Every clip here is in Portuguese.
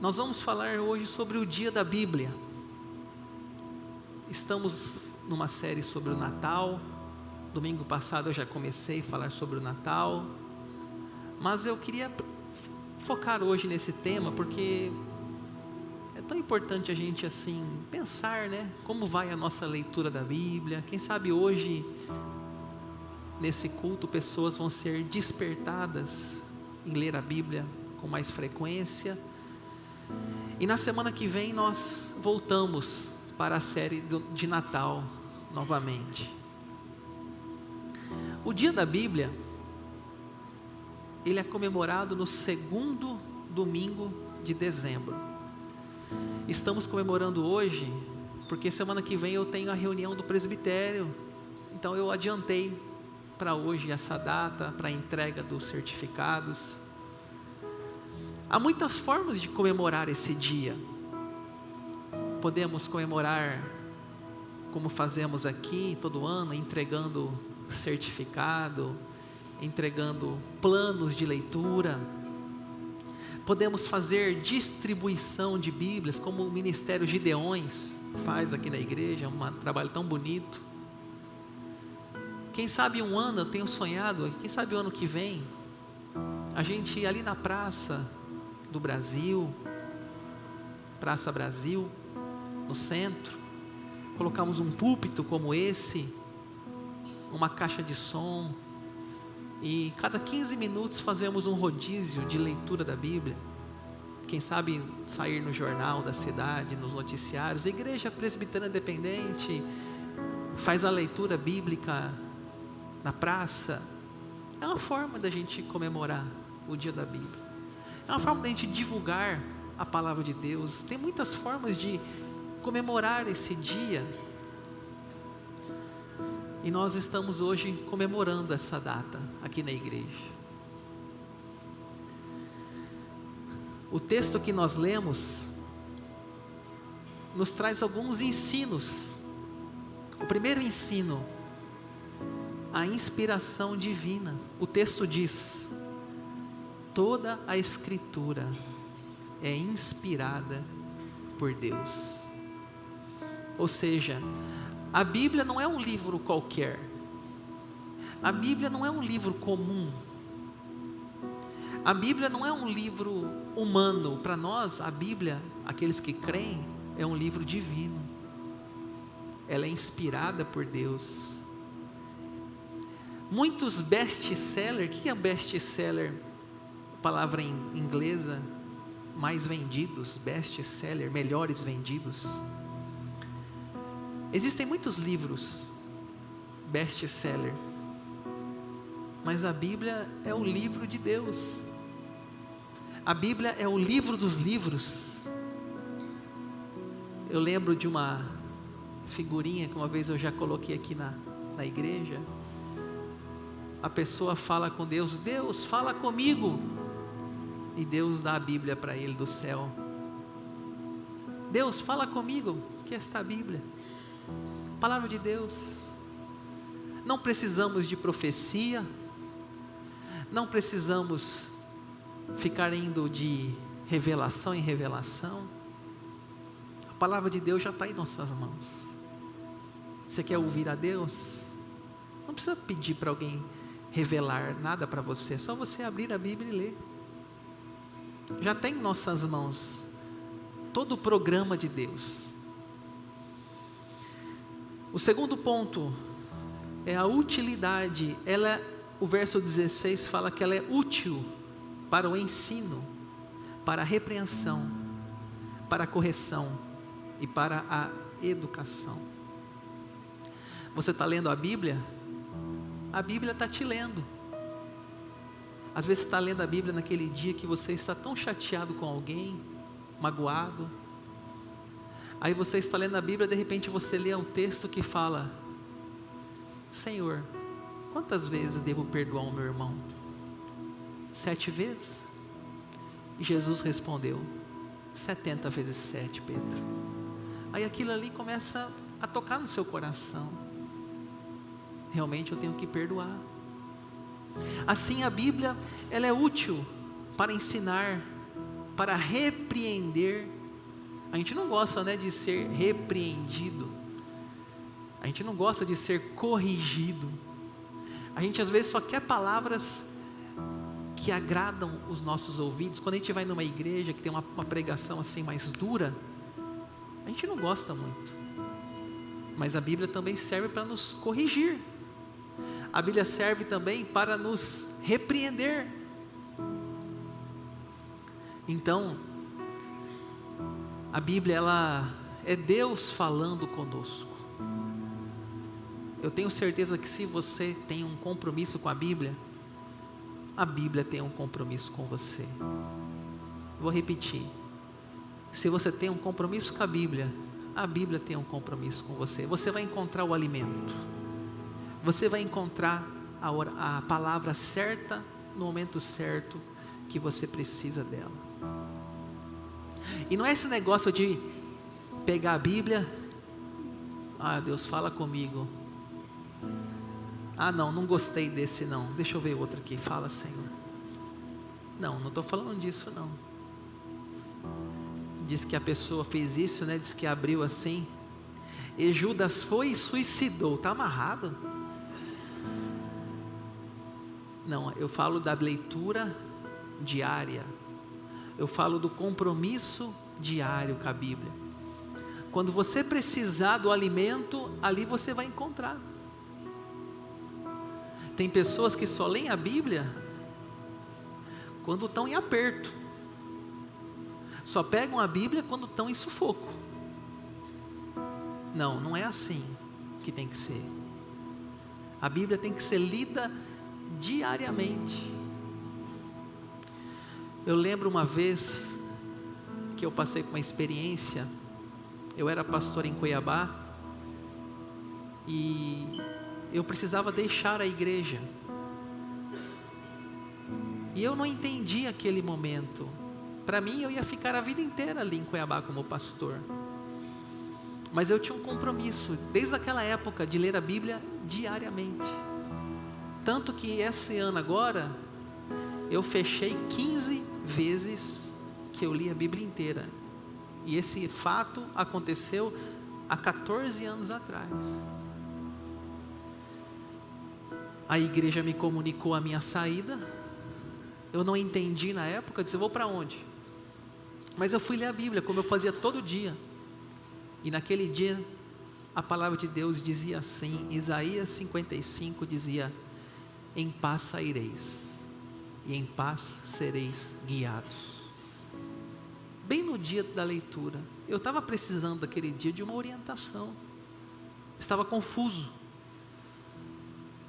Nós vamos falar hoje sobre o dia da Bíblia. Estamos numa série sobre o Natal. Domingo passado eu já comecei a falar sobre o Natal, mas eu queria focar hoje nesse tema porque é tão importante a gente assim pensar, né? Como vai a nossa leitura da Bíblia? Quem sabe hoje nesse culto pessoas vão ser despertadas em ler a Bíblia com mais frequência. E na semana que vem nós voltamos para a série de Natal novamente. O dia da Bíblia, ele é comemorado no segundo domingo de dezembro. Estamos comemorando hoje, porque semana que vem eu tenho a reunião do presbitério. Então eu adiantei para hoje essa data, para a entrega dos certificados. Há muitas formas de comemorar esse dia. Podemos comemorar como fazemos aqui todo ano, entregando certificado, entregando planos de leitura. Podemos fazer distribuição de Bíblias, como o Ministério Gideões faz aqui na igreja, um trabalho tão bonito. Quem sabe um ano, eu tenho sonhado, quem sabe o ano que vem, a gente ir ali na Praça do Brasil, Praça Brasil, no centro, colocamos um púlpito como esse, uma caixa de som, e cada 15 minutos fazemos um rodízio de leitura da Bíblia. Quem sabe sair no jornal da cidade, nos noticiários. A Igreja Presbiteriana Independente faz a leitura bíblica na praça. É uma forma da gente comemorar o dia da Bíblia. É uma forma da gente divulgar a palavra de Deus. Tem muitas formas de comemorar esse dia. E nós estamos hoje comemorando essa data aqui na igreja. O texto que nós lemos nos traz alguns ensinos. O primeiro ensino, a inspiração divina. O texto diz: toda a Escritura é inspirada por Deus. Ou seja, a Bíblia não é um livro qualquer. A Bíblia não é um livro comum. A Bíblia não é um livro humano. Para nós, a Bíblia, aqueles que creem, é um livro divino. Ela é inspirada por Deus. Muitos best-seller, o que é best-seller? Palavra em inglesa, mais vendidos, best-seller, melhores vendidos. Existem muitos livros best-seller, mas a Bíblia é o livro de Deus. A Bíblia é o livro dos livros. Eu lembro de uma figurinha que uma vez eu já coloquei aqui na igreja. A pessoa fala com Deus: Deus, fala comigo. E Deus dá a Bíblia para ele do céu. Deus, fala comigo, que esta Bíblia, palavra de Deus. Não precisamos de profecia, não precisamos ficar indo de revelação em revelação. A palavra de Deus já está em nossas mãos. Você quer ouvir a Deus? Não precisa pedir para alguém revelar nada para você, é só você abrir a Bíblia e ler. Já tem em nossas mãos todo o programa de Deus. O segundo ponto é a utilidade. O verso 16 fala que ela é útil para o ensino, para a repreensão, para a correção e para a educação. Você está lendo a Bíblia? A Bíblia está te lendo. Às vezes você está lendo a Bíblia naquele dia que você está tão chateado com alguém, magoado. Aí você está lendo a Bíblia, de repente você lê um texto que fala: Senhor, quantas vezes devo perdoar o meu irmão? 7 vezes? E Jesus respondeu: 70 vezes 7, Pedro. Aí aquilo ali começa a tocar no seu coração. Realmente eu tenho que perdoar. Assim a Bíblia, ela é útil para ensinar, para repreender. A gente não gosta, né, de ser repreendido. A gente não gosta de ser corrigido. A gente às vezes só quer palavras que agradam os nossos ouvidos. Quando a gente vai numa igreja que tem uma pregação assim mais dura, a gente não gosta muito. Mas a Bíblia também serve para nos corrigir. A Bíblia serve também para nos repreender. Então, a Bíblia, ela é Deus falando conosco. Eu tenho certeza que se você tem um compromisso com a Bíblia tem um compromisso com você. Vou repetir. Se você tem um compromisso com a Bíblia tem um compromisso com você. Você vai encontrar o alimento. Você vai encontrar a palavra certa, no momento certo, que você precisa dela. E não é esse negócio de pegar a Bíblia, Deus fala comigo, não gostei desse não, deixa eu ver outro aqui, fala Senhor. Não estou falando disso não. Diz que a pessoa fez isso, né? Diz que abriu assim, e Judas foi e suicidou, está amarrado? Não, eu falo da leitura diária, eu falo do compromisso diário com a Bíblia. Quando você precisar do alimento, ali você vai encontrar. Tem pessoas que só leem a Bíblia quando estão em aperto, só pegam a Bíblia quando estão em sufoco. Não é assim que tem que ser. A Bíblia tem que ser lida diariamente. Eu lembro uma vez que eu passei por uma experiência. Eu era pastor em Cuiabá e eu precisava deixar a igreja, e eu não entendi aquele momento. Para mim, eu ia ficar a vida inteira ali em Cuiabá como pastor, mas eu tinha um compromisso desde aquela época de ler a Bíblia diariamente. Tanto que esse ano agora eu fechei 15 vezes que eu li a Bíblia inteira. E esse fato aconteceu há 14 anos atrás. A igreja me comunicou a minha saída. Eu não entendi na época, eu disse, eu vou para onde? Mas eu fui ler a Bíblia, como eu fazia todo dia. E naquele dia, a palavra de Deus dizia assim, Isaías 55 dizia, em paz saireis, e em paz sereis guiados. Bem no dia da leitura, eu estava precisando daquele dia de uma orientação, estava confuso,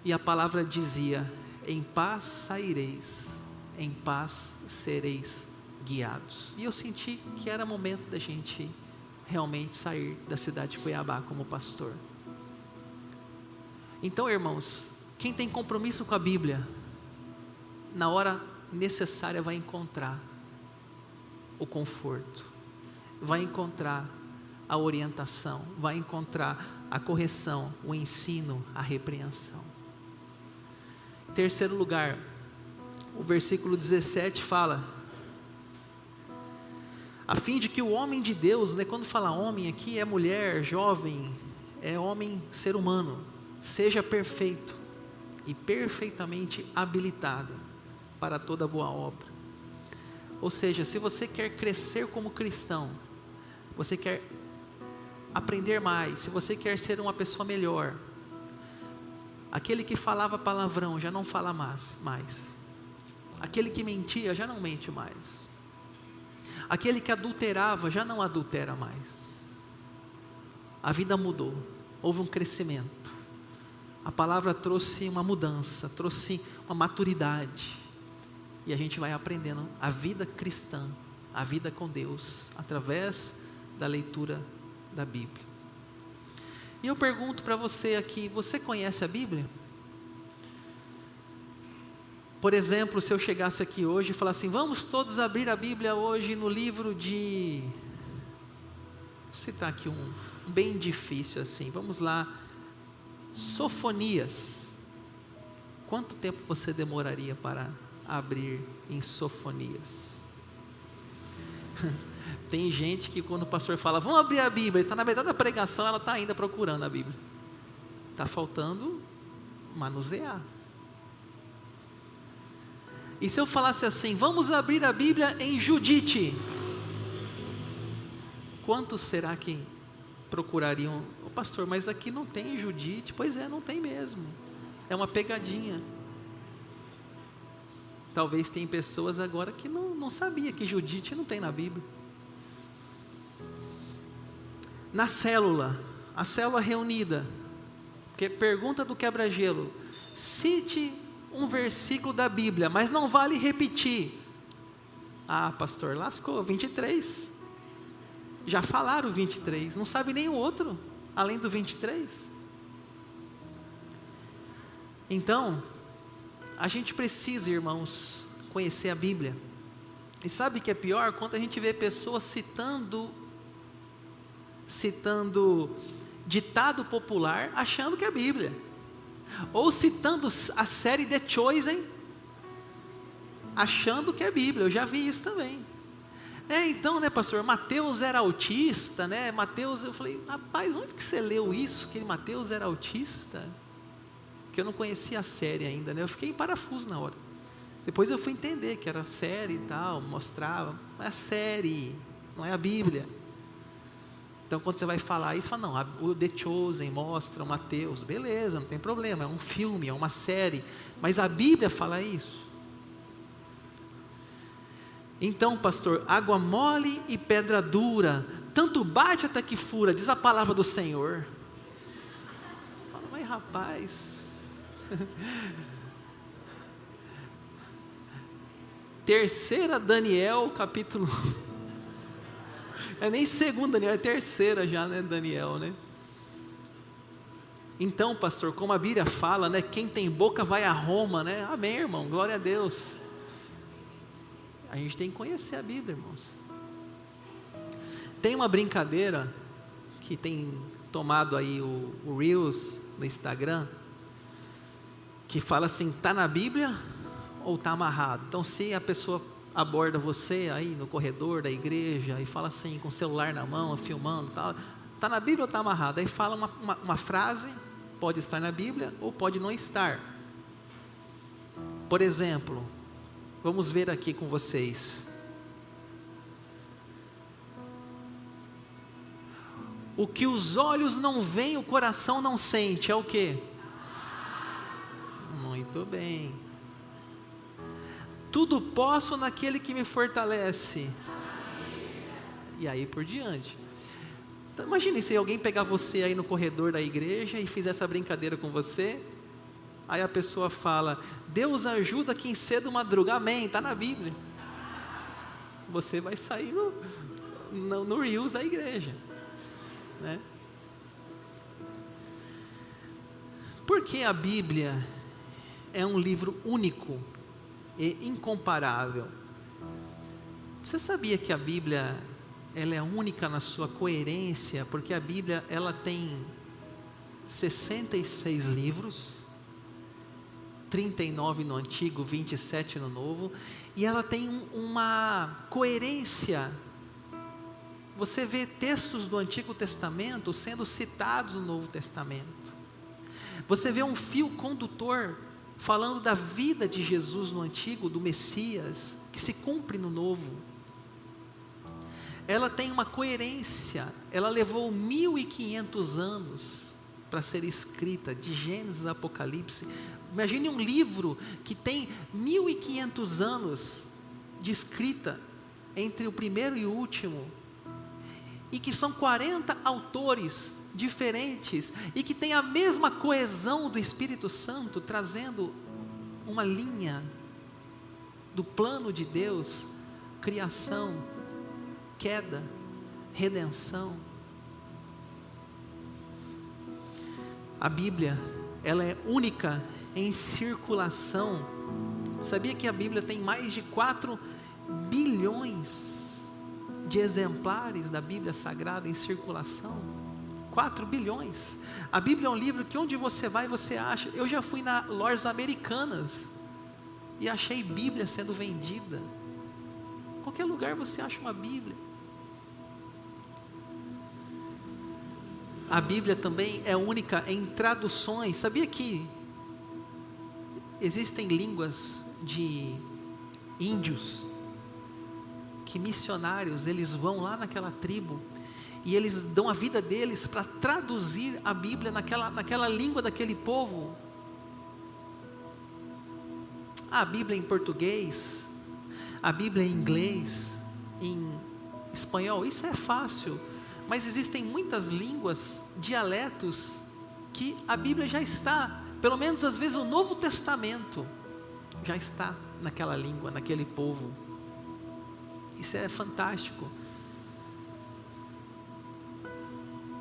e a palavra dizia, em paz saireis, em paz sereis guiados. E eu senti que era momento da gente realmente sair da cidade de Cuiabá como pastor. Então, irmãos, quem tem compromisso com a Bíblia, na hora necessária vai encontrar o conforto, vai encontrar a orientação, vai encontrar a correção, o ensino, a repreensão. Em terceiro lugar, o versículo 17 fala, a fim de que o homem de Deus, né, quando fala homem aqui é mulher, jovem, é homem, ser humano, seja perfeito e perfeitamente habilitado para toda boa obra. Ou seja, se você quer crescer como cristão, você quer aprender mais, se você quer ser uma pessoa melhor, aquele que falava palavrão já não fala mais, aquele que mentia já não mente mais, aquele que adulterava já não adultera mais. A vida mudou, houve um crescimento, a palavra trouxe uma mudança, trouxe uma maturidade, e a gente vai aprendendo a vida cristã, a vida com Deus, através da leitura da Bíblia. E eu pergunto para você aqui, você conhece a Bíblia? Por exemplo, se eu chegasse aqui hoje e falasse assim, vamos todos abrir a Bíblia hoje no livro de... Vou citar aqui um bem difícil assim, vamos lá, Sofonias. Quanto tempo você demoraria para abrir em Sofonias? Tem gente que quando o pastor fala, vamos abrir a Bíblia, ele está na metade da pregação, ela está ainda procurando a Bíblia. Está faltando manusear. E se eu falasse assim, vamos abrir a Bíblia em Judite, quantos será que procurariam? Ô pastor, mas aqui não tem Judite. Pois é, não tem mesmo, é uma pegadinha. Talvez tem pessoas agora que não sabia que Judite não tem na Bíblia. Na célula, a célula reunida, que pergunta do quebra-gelo, cite um versículo da Bíblia, mas não vale repetir. Ah, pastor, lascou, 23. Já falaram 23, não sabe nem o outro, além do 23. Então, a gente precisa, irmãos, conhecer a Bíblia. E sabe o que é pior? Quando a gente vê pessoas citando ditado popular, achando que é a Bíblia. Ou citando a série The Chosen, achando que é Bíblia. Eu já vi isso também. Então, né, pastor, Mateus era autista, né? Mateus, eu falei, rapaz, onde que você leu isso? Que Mateus era autista? Que eu não conhecia a série ainda, né? Eu fiquei em parafuso na hora. Depois eu fui entender que era série e tal, mostrava. É a série, não é a Bíblia. Então, quando você vai falar isso, fala, não, o The Chosen mostra o Mateus, beleza, não tem problema, é um filme, é uma série, mas a Bíblia fala isso. Então, pastor, água mole e pedra dura, tanto bate até que fura, diz a palavra do Senhor. Fala, mas rapaz, 3 Daniel, capítulo... É nem 2 Daniel, é 3 já, né, Daniel, né? Então, pastor, como a Bíblia fala, né, quem tem boca vai a Roma, né? Amém, irmão, glória a Deus. A gente tem que conhecer a Bíblia, irmãos. Tem uma brincadeira que tem tomado aí o Reels no Instagram, que fala assim, tá na Bíblia ou tá amarrado? Então, se a pessoa aborda você aí no corredor da igreja e fala assim, com o celular na mão, filmando, tal, está na Bíblia ou está amarrado? Aí fala uma frase, pode estar na Bíblia ou pode não estar. Por exemplo, vamos ver aqui com vocês. O que os olhos não veem, o coração não sente, é o quê? Muito bem. Tudo posso naquele que me fortalece. E aí por diante. Então, imagine se alguém pegar você aí no corredor da igreja e fizer essa brincadeira com você. Aí a pessoa fala, Deus ajuda quem cedo madruga. Amém, está na Bíblia. Você vai sair no Reels da igreja, né? Porque a Bíblia é um livro único e incomparável. Você sabia que a Bíblia ela é única na sua coerência? Porque a Bíblia ela tem 66 livros, 39 no Antigo, 27 no Novo, e ela tem uma coerência. Você vê textos do Antigo Testamento sendo citados no Novo Testamento. Você vê um fio condutor falando da vida de Jesus no Antigo, do Messias, que se cumpre no Novo. Ela tem uma coerência. Ela levou 1500 anos para ser escrita, de Gênesis a Apocalipse. Imagine um livro que tem 1500 anos de escrita, entre o primeiro e o último, e que são 40 autores diferentes, e que tem a mesma coesão do Espírito Santo, trazendo uma linha do plano de Deus, criação, queda, redenção. A Bíblia, ela é única em circulação. Sabia que a Bíblia tem mais de 4 bilhões de exemplares da Bíblia Sagrada em circulação? 4 bilhões. A Bíblia é um livro que onde você vai, você acha. Eu já fui na lojas americanas e achei Bíblia sendo vendida. Qualquer lugar você acha uma Bíblia. A Bíblia também é única em traduções. Sabia que existem línguas de índios, que missionários, eles vão lá naquela tribo, e eles dão a vida deles para traduzir a Bíblia naquela língua daquele povo. A Bíblia em português, a Bíblia em inglês, em espanhol, isso é fácil. Mas existem muitas línguas, dialetos, que a Bíblia já está, pelo menos às vezes o Novo Testamento, já está naquela língua, naquele povo. Isso é fantástico.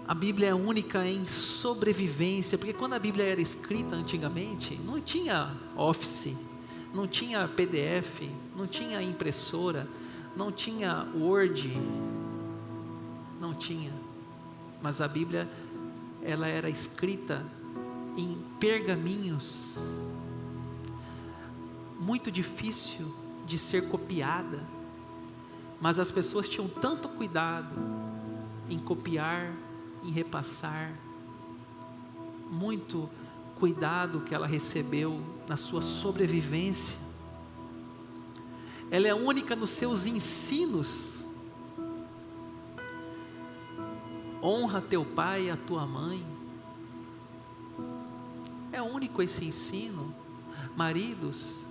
A Bíblia é única em sobrevivência, porque quando a Bíblia era escrita antigamente, não tinha Office, não tinha PDF, não tinha impressora, não tinha Word, não tinha. Mas a Bíblia, ela era escrita em pergaminhos, muito difícil de ser copiada, mas as pessoas tinham tanto cuidado em copiar, em repassar, muito cuidado que ela recebeu na sua sobrevivência. Ela é única nos seus ensinos. Honra teu pai e a tua mãe. É único esse ensino. Maridos,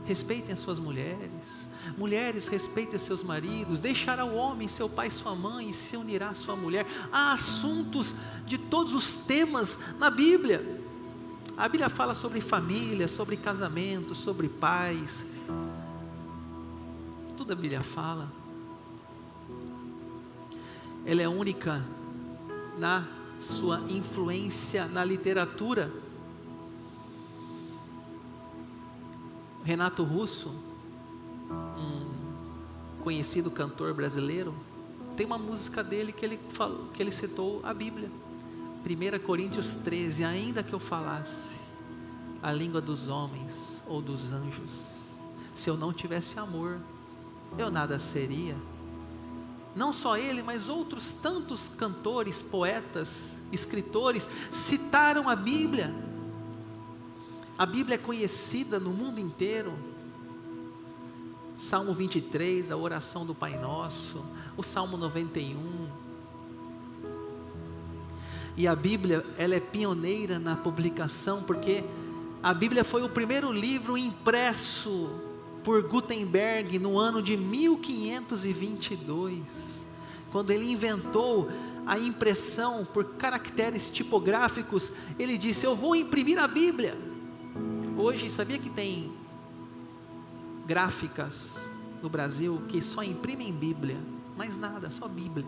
respeitem as suas mulheres. Mulheres, respeitem seus maridos. Deixará o homem seu pai e sua mãe e se unirá à sua mulher. Há assuntos de todos os temas na Bíblia. A Bíblia fala sobre família, sobre casamento, sobre pais. Tudo a Bíblia fala. Ela é única na sua influência na literatura. Renato Russo, um conhecido cantor brasileiro, tem uma música dele que ele citou a Bíblia. 1 Coríntios 13, ainda que eu falasse a língua dos homens ou dos anjos, se eu não tivesse amor, eu nada seria. Não só ele, mas outros tantos cantores, poetas, escritores citaram a Bíblia. A Bíblia é conhecida no mundo inteiro. Salmo 23, a oração do Pai Nosso, o Salmo 91. E a Bíblia, ela é pioneira na publicação, porque a Bíblia foi o primeiro livro impresso por Gutenberg no ano de 1522, quando ele inventou a impressão por caracteres tipográficos. Ele disse: eu vou imprimir a Bíblia. Hoje, sabia que tem gráficas no Brasil que só imprimem Bíblia, mais nada, só Bíblia,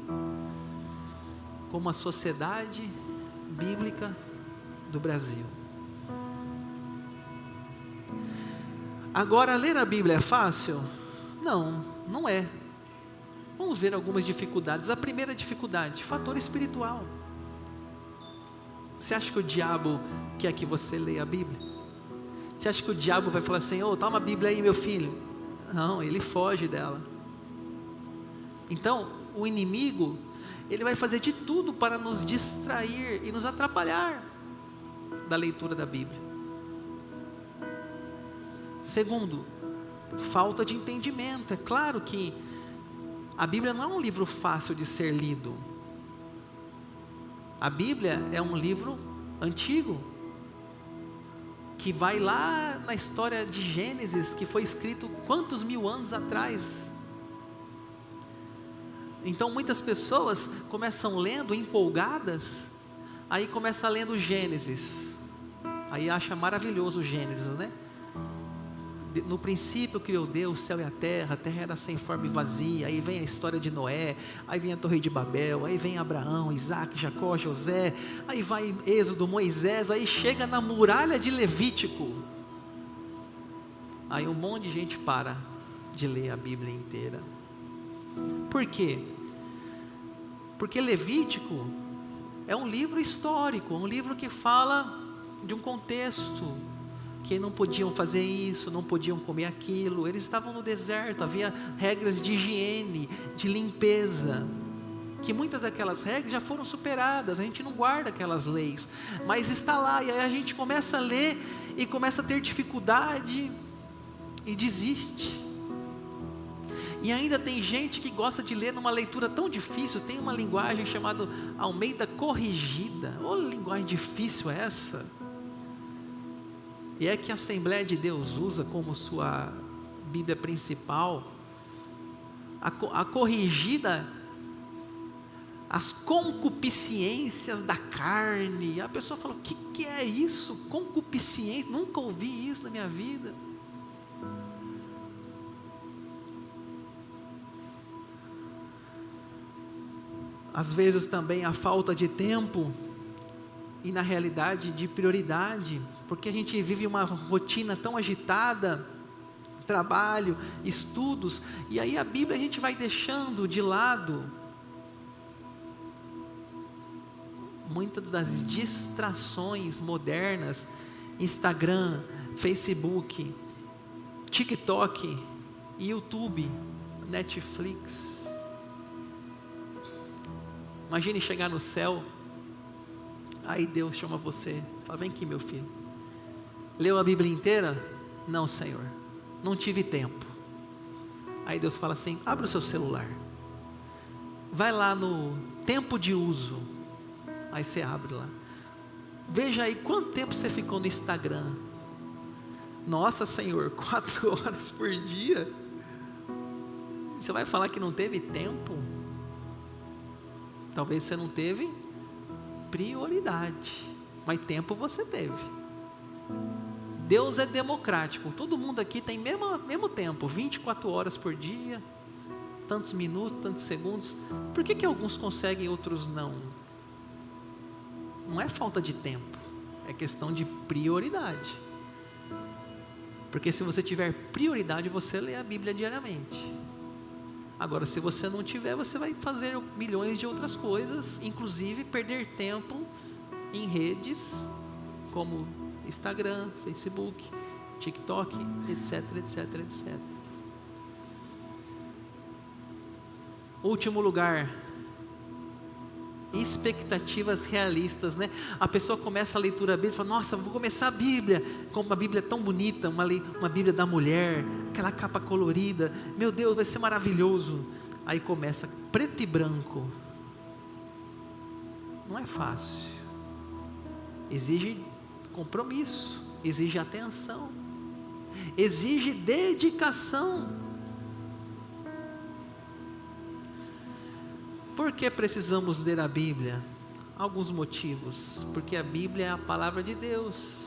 como a Sociedade Bíblica do Brasil. Agora, ler a Bíblia é fácil? Não, não é. Vamos ver algumas dificuldades. A primeira dificuldade, fator espiritual. Você acha que o diabo quer que você leia a Bíblia? Você acha que o diabo vai falar assim: ô, toma a Bíblia aí, meu filho? Não, ele foge dela. Então, o inimigo, ele vai fazer de tudo para nos distrair e nos atrapalhar da leitura da Bíblia. Segundo, falta de entendimento. É claro que a Bíblia não é um livro fácil de ser lido. A Bíblia é um livro antigo, que vai lá na história de Gênesis, que foi escrito quantos mil anos atrás. Então muitas pessoas começam lendo empolgadas, aí começa lendo Gênesis, aí acha maravilhoso o Gênesis, né? No princípio criou Deus o céu e a terra era sem forma e vazia. Aí vem a história de Noé, aí vem a torre de Babel, aí vem Abraão, Isaac, Jacó, José, aí vai Êxodo, Moisés, aí chega na muralha de Levítico. Aí um monte de gente para de ler a Bíblia inteira. Por quê? Porque Levítico é um livro histórico, um livro que fala de um contexto que não podiam fazer isso, não podiam comer aquilo. Eles estavam no deserto, havia regras de higiene, de limpeza, que muitas daquelas regras já foram superadas. A gente não guarda aquelas leis, mas está lá, e aí a gente começa a ler e começa a ter dificuldade e desiste. E ainda tem gente que gosta de ler numa leitura tão difícil. Tem uma linguagem chamada Almeida Corrigida. Olha, linguagem difícil essa. E é que a Assembleia de Deus usa como sua Bíblia principal. A corrigida, as concupiscências da carne. A pessoa fala: o que é isso? Concupiscência? Nunca ouvi isso na minha vida. Às vezes também a falta de tempo e, na realidade, de prioridade, porque a gente vive uma rotina tão agitada, trabalho, estudos, e aí a Bíblia a gente vai deixando de lado. Muitas das distrações modernas, Instagram, Facebook, TikTok, YouTube, Netflix. Imagine chegar no céu, aí Deus chama você, fala: vem aqui, meu filho, leu a Bíblia inteira? Não, Senhor, não tive tempo. Aí Deus fala assim: abre o seu celular, vai lá no tempo de uso. Aí você abre lá, veja aí quanto tempo você ficou no Instagram. Nossa, Senhor, 4 horas por dia? Você vai falar que não teve tempo? Talvez você não teve prioridade, mas tempo você teve. Deus é democrático, todo mundo aqui tem mesmo tempo, 24 horas por dia, tantos minutos, tantos segundos. Por que alguns conseguem e outros não? Não é falta de tempo, é questão de prioridade. Porque se você tiver prioridade, você lê a Bíblia diariamente. Agora, se você não tiver, você vai fazer milhões de outras coisas, inclusive perder tempo em redes como Instagram, Facebook, TikTok, etc, etc, etc. Último lugar, expectativas realistas, né? A pessoa começa a leitura da Bíblia e fala: nossa, vou começar a Bíblia, como uma Bíblia tão bonita, uma Bíblia da mulher, aquela capa colorida, meu Deus, vai ser maravilhoso. Aí começa preto e branco. Não é fácil, exige compromisso, exige atenção, exige dedicação. Por que precisamos ler a Bíblia? Alguns motivos. Porque a Bíblia é a palavra de Deus.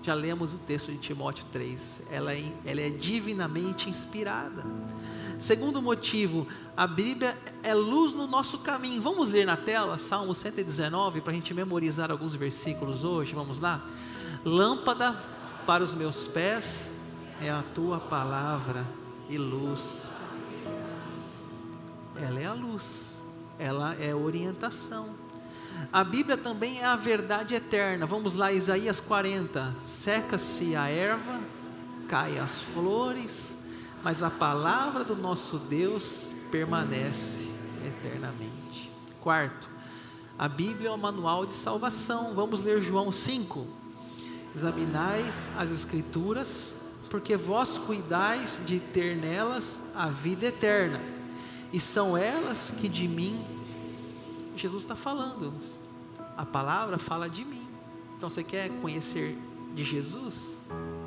Já lemos o texto de Timóteo 3. Ela é divinamente inspirada. Segundo motivo, a Bíblia é luz no nosso caminho. Vamos ler na tela Salmo 119 para a gente memorizar alguns versículos hoje. Vamos lá? Lâmpada para os meus pés é a tua palavra e luz. Ela é a luz, ela é a orientação. A Bíblia também é a verdade eterna. Vamos lá, Isaías 40. Seca-se a erva, cai as flores, mas a palavra do nosso Deus permanece eternamente. Quarto, a Bíblia é o manual de salvação. Vamos ler João 5. Examinai as Escrituras, porque vós cuidais de ter nelas a vida eterna, e são elas que de mim, Jesus está falando, a palavra fala de mim. Então você quer conhecer de Jesus?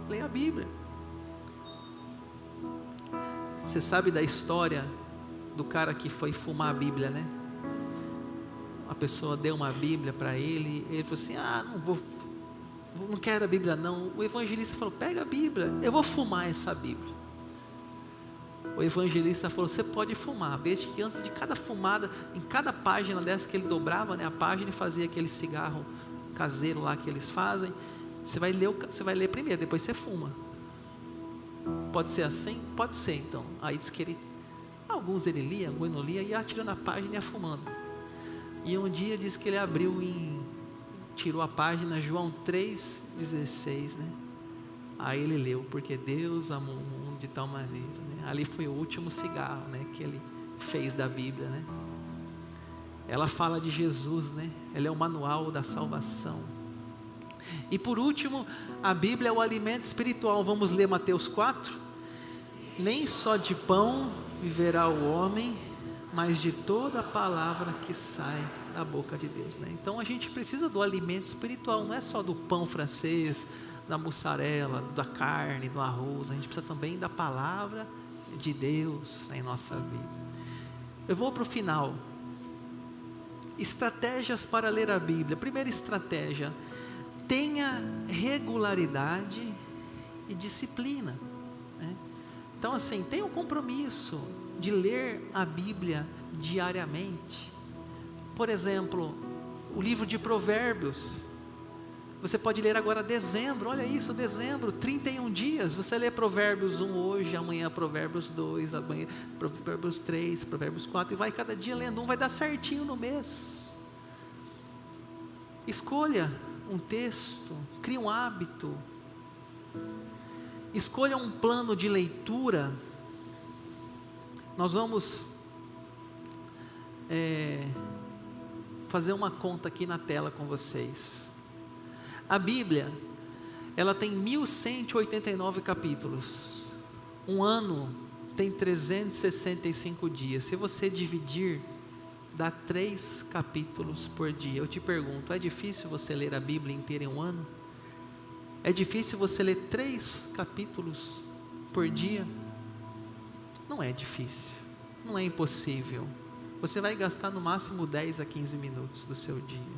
Leia a Bíblia. Você sabe da história do cara que foi fumar a Bíblia, né? A pessoa deu uma Bíblia para ele, ele falou assim: não quero a Bíblia não. O evangelista falou: pega a Bíblia, eu vou fumar essa Bíblia. O evangelista falou: você pode fumar, desde que antes de cada fumada, em cada página dessa que ele dobrava, né, a página, e fazia aquele cigarro caseiro lá que eles fazem, você vai ler primeiro, depois você fuma. Pode ser assim? Pode ser. Então, aí diz que alguns ele lia, alguns não lia, ia tirando a página e ia fumando. E um dia diz que ele tirou a página João 3,16, né? Aí ele leu, porque Deus amou o mundo de tal maneira, né? Ali foi o último cigarro, né, que ele fez da Bíblia, né? Ela fala de Jesus, né? Ela é o manual da salvação. E por último, a Bíblia é o alimento espiritual. Vamos ler Mateus 4. Nem só de pão viverá o homem, mas de toda a palavra que sai da boca de Deus, né? Então a gente precisa do alimento espiritual, não é só do pão francês, da mussarela, da carne, do arroz. A gente precisa também da palavra de Deus em nossa vida. Eu vou para o final. Estratégias para ler a Bíblia. Primeira estratégia: tenha regularidade e disciplina, né? Então assim, tenha um compromisso de ler a Bíblia diariamente. Por exemplo, o livro de Provérbios, você pode ler agora dezembro, olha isso, dezembro, 31 dias, você lê Provérbios 1 hoje, amanhã Provérbios 2, amanhã Provérbios 3, Provérbios 4, e vai cada dia lendo um, vai dar certinho no mês. Escolha um texto, crie um hábito, escolha um plano de leitura. Nós vamos fazer uma conta aqui na tela com vocês. A Bíblia, ela tem 1189 capítulos. Um ano tem 365 dias. Se você dividir, dá 3 capítulos por dia. Eu te pergunto, é difícil você ler a Bíblia inteira em um ano? É difícil você ler 3 capítulos por dia? Não é difícil, não é impossível. Você vai gastar no máximo 10 a 15 minutos do seu dia.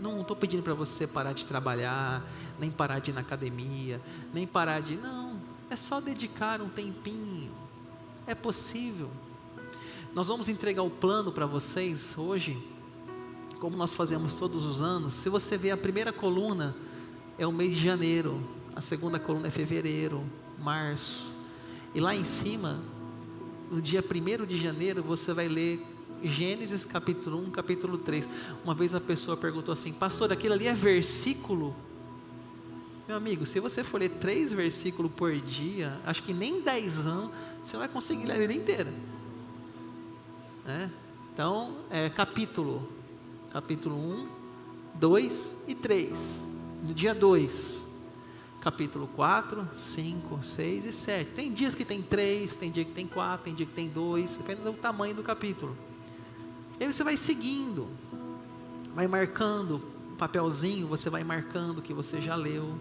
Não estou pedindo para você parar de trabalhar, nem parar de ir na academia, nem parar de... Não, é só dedicar um tempinho. É possível. Nós vamos entregar o plano para vocês hoje, como nós fazemos todos os anos. Se você ver a primeira coluna, é o mês de janeiro. A segunda coluna é fevereiro, março. E lá em cima, no dia 1º de janeiro, você vai ler Gênesis capítulo 1, capítulo 3. Uma vez a pessoa perguntou assim: pastor, aquilo ali é versículo? Meu amigo, se você for ler 3 versículos por dia, acho que nem 10 anos você vai conseguir ler a Bíblia inteira, né? Então, capítulo 1, 2 e 3. No dia 2, capítulo 4, 5, 6 e 7. Tem dias que tem 3, tem dia que tem 4, tem dia que tem 2, depende do tamanho do capítulo. E aí você vai seguindo, vai marcando, papelzinho, você vai marcando o que você já leu.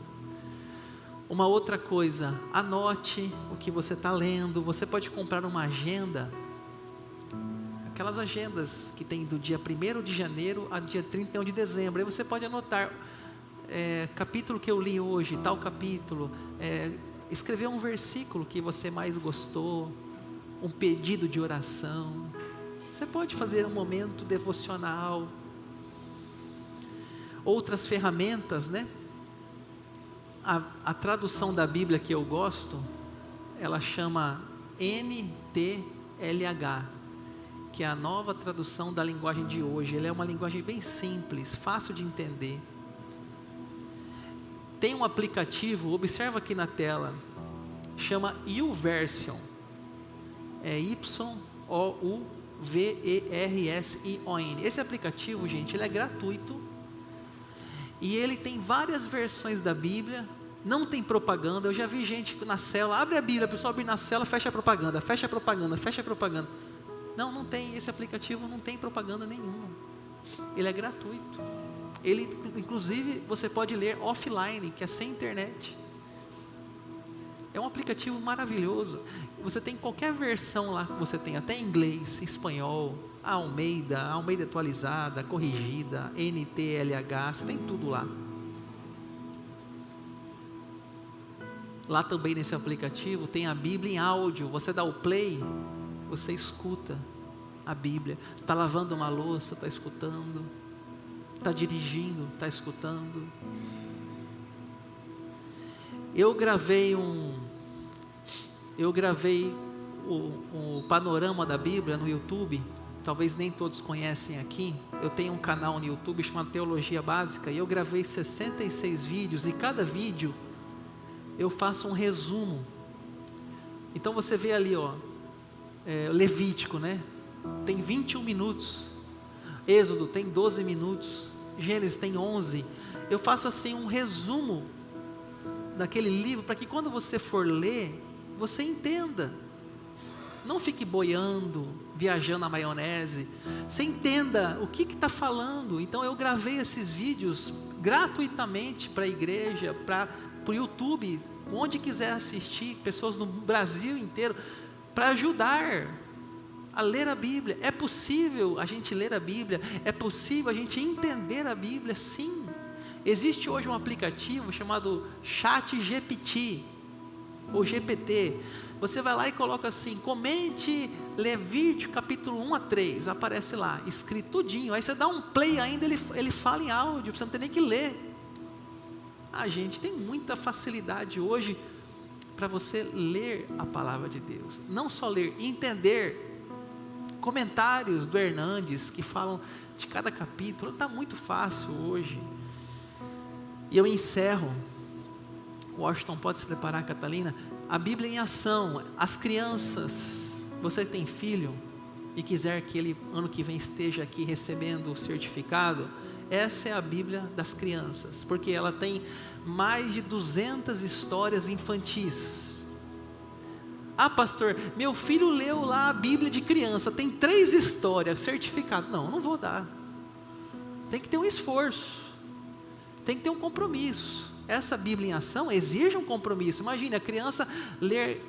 Uma outra coisa, anote o que você está lendo. Você pode comprar uma agenda, aquelas agendas que tem do dia 1º de janeiro a dia 31 de dezembro. Aí você pode anotar, capítulo que eu li hoje, tal capítulo, escrever um versículo que você mais gostou, um pedido de oração. Você pode fazer um momento devocional. Outras ferramentas, né? A tradução da Bíblia que eu gosto, ela chama NTLH, que é a nova tradução da linguagem de hoje. Ela é uma linguagem bem simples, fácil de entender. Tem um aplicativo, observa aqui na tela, chama YouVersion. É YOUVERSION. Esse aplicativo, gente, ele é gratuito. E ele tem várias versões da Bíblia. Não tem propaganda. Eu já vi gente na cela, abre a Bíblia, a pessoa abre na cela, fecha a propaganda, fecha a propaganda, fecha a propaganda. Não tem, esse aplicativo não tem propaganda nenhuma. Ele é gratuito. Ele, inclusive, você pode ler offline, que é sem internet. É um aplicativo maravilhoso. Você tem qualquer versão lá que você tem, até em inglês, espanhol, Almeida atualizada, corrigida, NTLH, você tem tudo lá. Lá também nesse aplicativo tem a Bíblia em áudio. Você dá o play, você escuta a Bíblia. Está lavando uma louça, está escutando. Está dirigindo, está escutando. Eu gravei o panorama da Bíblia no YouTube, talvez nem todos conhecem aqui, eu tenho um canal no YouTube chamado Teologia Básica, e eu gravei 66 vídeos, e cada vídeo eu faço um resumo. Então você vê ali, Levítico, né? Tem 21 minutos, Êxodo tem 12 minutos, Gênesis tem 11, eu faço assim um resumo daquele livro, para que quando você for ler, você entenda, não fique boiando, viajando na maionese, você entenda o que está falando. Então eu gravei esses vídeos gratuitamente para a igreja, para o YouTube, onde quiser assistir, pessoas no Brasil inteiro, para ajudar a ler a Bíblia. É possível a gente ler a Bíblia, é possível a gente entender a Bíblia, sim. Existe hoje um aplicativo chamado ChatGPT, ou GPT, você vai lá e coloca assim, comente Levítico capítulo 1 a 3, aparece lá, escrito tudinho, aí você dá um play ainda, ele fala em áudio, você não tem nem que ler. A gente tem muita facilidade hoje, para você ler a palavra de Deus, não só ler, entender, comentários do Hernandes, que falam de cada capítulo, está muito fácil hoje. E eu encerro, Washington pode se preparar, Catalina, a Bíblia em ação, as crianças, você que tem filho, e quiser que ele ano que vem esteja aqui recebendo o certificado, essa é a Bíblia das crianças, porque ela tem mais de 200 histórias infantis. Ah, pastor, meu filho leu lá a Bíblia de criança, tem 3 histórias, certificado. Não vou dar. Tem que ter um esforço, tem que ter um compromisso. Essa Bíblia em ação exige um compromisso. Imagine a criança ler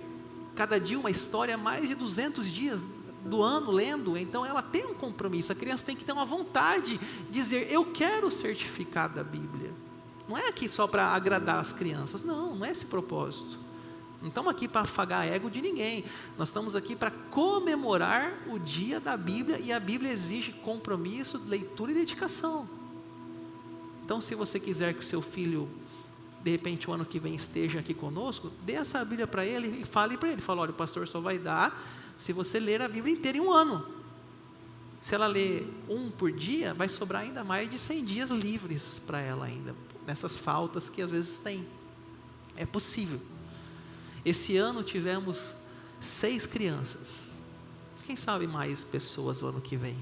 cada dia uma história, mais de 200 dias do ano lendo, então ela tem um compromisso. A criança tem que ter uma vontade de dizer, eu quero o certificado da Bíblia. Não é aqui só para agradar as crianças, não é esse propósito. Não estamos aqui para afagar ego de ninguém, nós estamos aqui para comemorar o dia da Bíblia, e a Bíblia exige compromisso, leitura e dedicação. Então, se você quiser que o seu filho, de repente o ano que vem esteja aqui conosco, dê essa Bíblia para ele e fale para ele, olha, o pastor só vai dar se você ler a Bíblia inteira em um ano. Se ela ler um por dia, vai sobrar ainda mais de 100 dias livres para ela ainda, nessas faltas que às vezes tem. É possível. Esse ano tivemos 6 crianças, quem sabe mais pessoas o ano que vem.